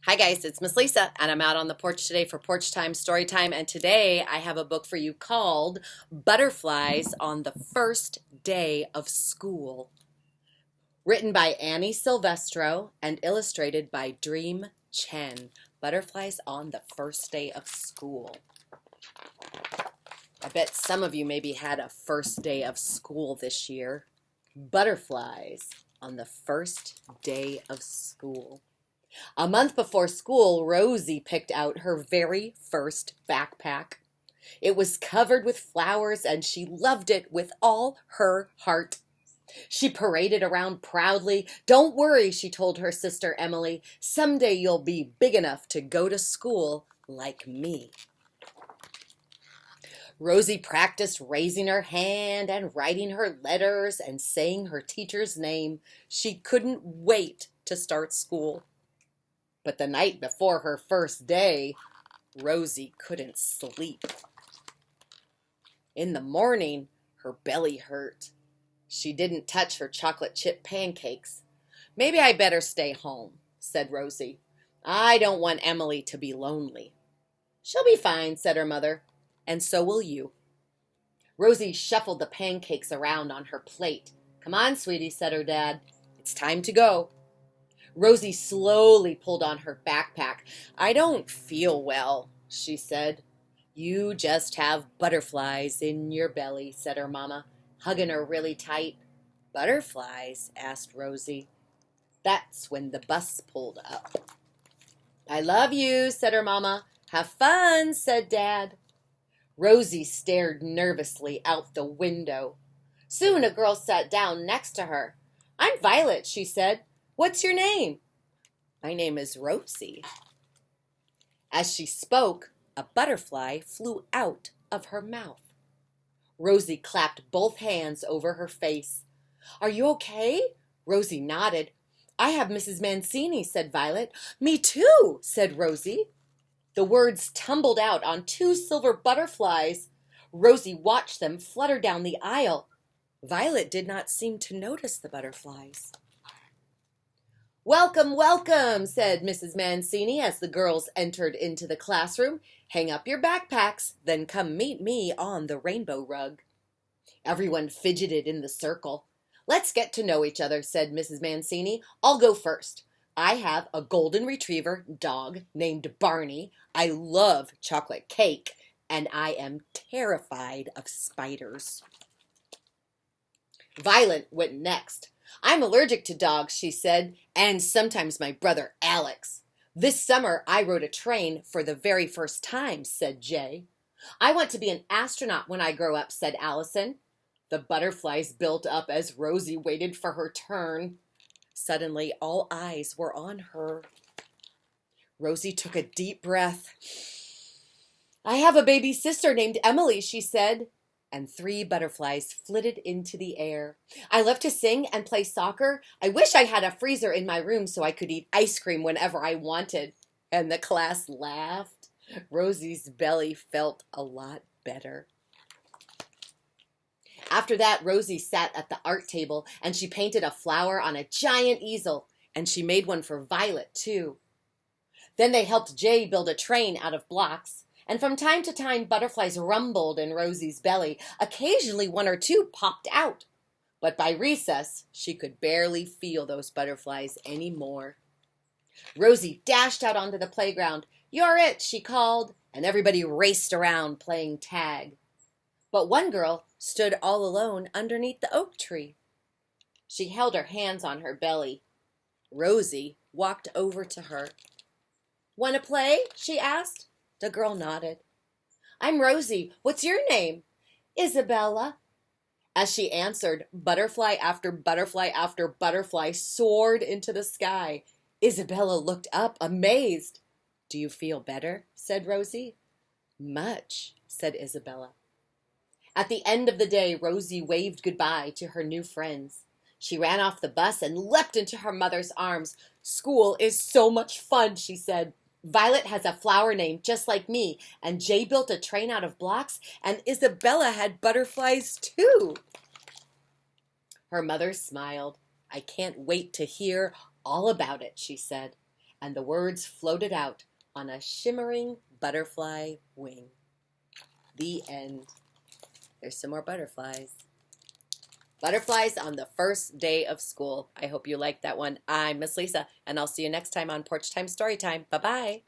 Hi guys, it's Miss Lisa, and I'm out on the porch today for Porch Time Story Time. And today I have a book for you called Butterflies on the First Day of School. Written by Annie Silvestro and illustrated by Dream Chen. Butterflies on the First Day of School. I bet some of you maybe had a first day of school this year. Butterflies on the first day of school. A month before school, Rosie picked out her very first backpack. It was covered with flowers and she loved it with all her heart. She paraded around proudly. "Don't worry," she told her sister Emily. "Someday you'll be big enough to go to school like me." Rosie practiced raising her hand and writing her letters and saying her teacher's name. She couldn't wait to start school. But the night before her first day, Rosie couldn't sleep. In the morning, her belly hurt. She didn't touch her chocolate chip pancakes. "Maybe I better stay home," said Rosie. "I don't want Emily to be lonely." "She'll be fine," said her mother, "and so will you." Rosie shuffled the pancakes around on her plate. "Come on, sweetie," said her dad. "It's time to go." Rosie slowly pulled on her backpack. "I don't feel well," she said. "You just have butterflies in your belly," said her mama, hugging her really tight. "Butterflies?" asked Rosie. That's when the bus pulled up. "I love you," said her mama. "Have fun," said Dad. Rosie stared nervously out the window. Soon a girl sat down next to her. "I'm Violet," she said. "What's your name?" "My name is Rosie." As she spoke, a butterfly flew out of her mouth. Rosie clapped both hands over her face. "Are you okay?" Rosie nodded. "I have Mrs. Mancini," said Violet. "Me too," said Rosie. The words tumbled out on two silver butterflies. Rosie watched them flutter down the aisle. Violet did not seem to notice the butterflies. "Welcome, welcome," said Mrs. Mancini as the girls entered into the classroom. "Hang up your backpacks, then come meet me on the rainbow rug." Everyone fidgeted in the circle. "Let's get to know each other," said Mrs. Mancini. "I'll go first. I have a golden retriever dog named Barney. I love chocolate cake, and I am terrified of spiders." Violet went next. "I'm allergic to dogs," she said, "and sometimes my brother Alex." "This summer I rode a train for the very first time," said Jay. "I want to be an astronaut when I grow up," said Allison. The butterflies built up as Rosie waited for her turn. Suddenly, all eyes were on her. Rosie took a deep breath. "I have a baby sister named Emily," she said. And three butterflies flitted into the air. "I love to sing and play soccer. I wish I had a freezer in my room so I could eat ice cream whenever I wanted." And the class laughed. Rosie's belly felt a lot better. After that, Rosie sat at the art table and she painted a flower on a giant easel, and she made one for Violet, too. Then they helped Jay build a train out of blocks. And from time to time, butterflies rumbled in Rosie's belly. Occasionally, one or two popped out. But by recess, she could barely feel those butterflies anymore. Rosie dashed out onto the playground. "You're it," she called, and everybody raced around playing tag. But one girl stood all alone underneath the oak tree. She held her hands on her belly. Rosie walked over to her. "Want to play?" she asked. The girl nodded. "I'm Rosie. What's your name?" "Isabella." As she answered, butterfly after butterfly after butterfly soared into the sky. Isabella looked up, amazed. "Do you feel better?" said Rosie. "Much," said Isabella. At the end of the day, Rosie waved goodbye to her new friends. She ran off the bus and leapt into her mother's arms. "School is so much fun," she said. "Violet has a flower name just like me, and Jay built a train out of blocks, and Isabella had butterflies too." Her mother smiled. "I can't wait to hear all about it," she said. and the words floated out on a shimmering butterfly wing. The end. There's some more butterflies. Butterflies on the first day of school. I hope you liked that one. I'm Miss Lisa, and I'll see you next time on Porch Time Story Time. Bye-bye.